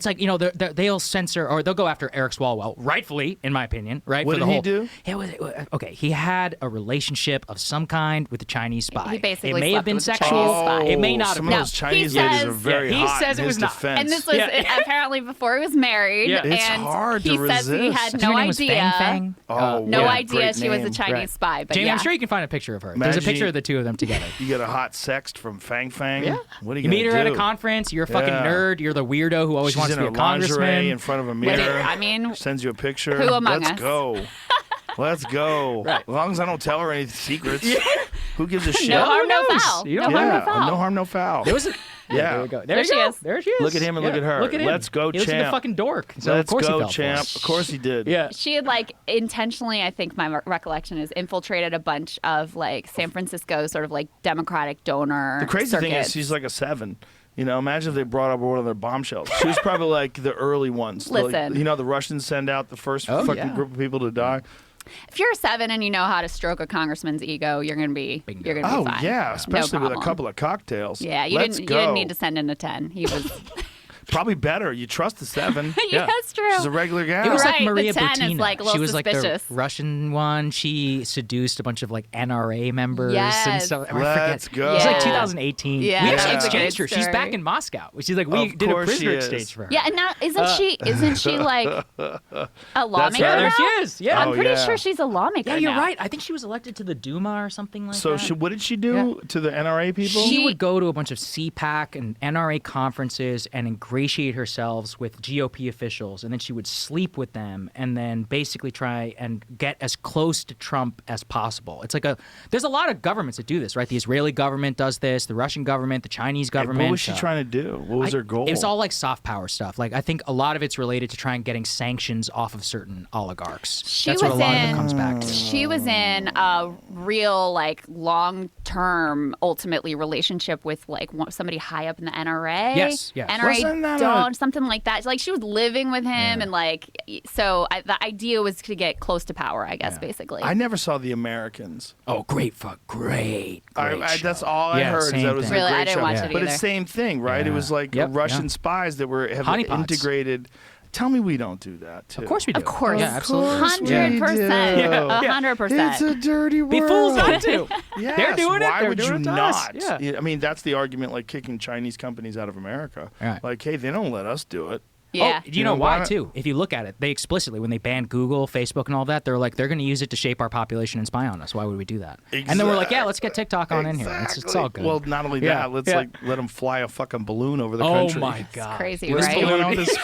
It's like, they'll censor or they'll go after Eric Swalwell, rightfully, in my opinion, right? What did he do? Okay, he had a relationship of some kind with a Chinese spy. He basically it may have been slept with a sexual. Chinese spy. It may not have Some been. of those Chinese ladies are very hot. He says in it was his not. defense. And this was apparently before he was married. Yeah. It's and hard to he says he resist. had Her no name was idea. Fang Fang. No yeah, idea great she was a name. Chinese Right. spy. But Jamie, yeah. I'm sure you can find a picture of her. Imagine There's a picture of the two of them together. You get a hot sext from Fang Fang. Yeah. What are you You meet her gonna at do? a conference. You're a fucking Yeah. nerd. You're the weirdo who always She's wants in to be her a congressman. lingerie in front of a mirror. I mean, Sends you a picture. who among Let's us? go. Let's go. Right. As long as I don't tell her any secrets. Who gives a shit? no harm, no knows? foul. You No don't harm, yeah. no foul. No harm, no foul. There was a. Yeah. There we go. There she is. There she is. Look at him and look at her. Look at him. Let's go, He looks like a champ. fucking dork. So Let's of course he go, fell for champ. it. Of course he did. Yeah. She had intentionally, I think my recollection is, infiltrated a bunch of San Francisco sort of Democratic donor. The crazy thing is circuits. she's like a 7. Imagine if they brought up one of their bombshells. She was probably like the early ones. Listen. The Russians send out the first Oh, fucking yeah. group of people to die. If you're a 7 and you know how to stroke a congressman's ego, you're gonna be Oh fine. yeah, especially no with a problem. couple of cocktails. Yeah, you Let's didn't go. you didn't need to send in a 10. He was Probably better. You trust the 7. yeah, that's true. She's a regular gal. It was Right, like the Maria 10 is, Butina. a little She was like the suspicious. Russian one. She seduced a bunch of NRA members and Yes. stuff. I Let's forget. go. It was like Yeah. 2018. Yeah, We that's actually a great exchanged her. She's story. back in Moscow. She's like, we Of did a course she prisoner is. exchange for her. Yeah, and now isn't she like a lawmaker right. now? There she is. Yeah. I'm Oh, pretty yeah. sure she's a lawmaker. Yeah, you're now. right. I think she was elected to the Duma or something like So that. what did she do to the NRA people? She would go to a bunch of CPAC and NRA conferences and ingratiate herself with GOP officials, and then she would sleep with them and then basically try and get as close to Trump as possible. It's there's a lot of governments that do this, right? The Israeli government does this, the Russian government, the Chinese government. What was she trying to do? What was her goal? It was all soft power stuff. I think a lot of it's related to trying getting sanctions off of certain oligarchs. That's what a lot of it comes back to. She was in a real long-term, ultimately relationship with somebody high up in the NRA. Yes. NRA Wasn't that don't something like that. She was living with him, and the idea was to get close to power, I guess, basically. I never saw The Americans. Oh, great That's all I heard. Is same that it was thing. a Really, great I didn't show. watch it But either. it's same thing, right? It was Yep, Russian yeah. spies that were Honeypots. integrated. Tell me we don't do that too. Of course we do. Of course. Yeah, absolutely. 100%. Yeah. 100%. It's a dirty world. Be fools not to. Yes, They're doing it. Why They're would doing you it to not? us. Yeah. I mean, that's the argument, kicking Chinese companies out of America. Right. Hey, they don't let us do it. Yeah. Oh, you know why why- too? If you look at it, they explicitly, when they banned Google, Facebook, and all that, they're going to use it to shape our population and spy on us. Why would we do that? And then we're like, yeah, let's get TikTok on in here. It's all good. Well, not only Yeah, that, let's yeah. let them fly a fucking balloon over the Oh country. my god, Crazy, Let's right? balloon all this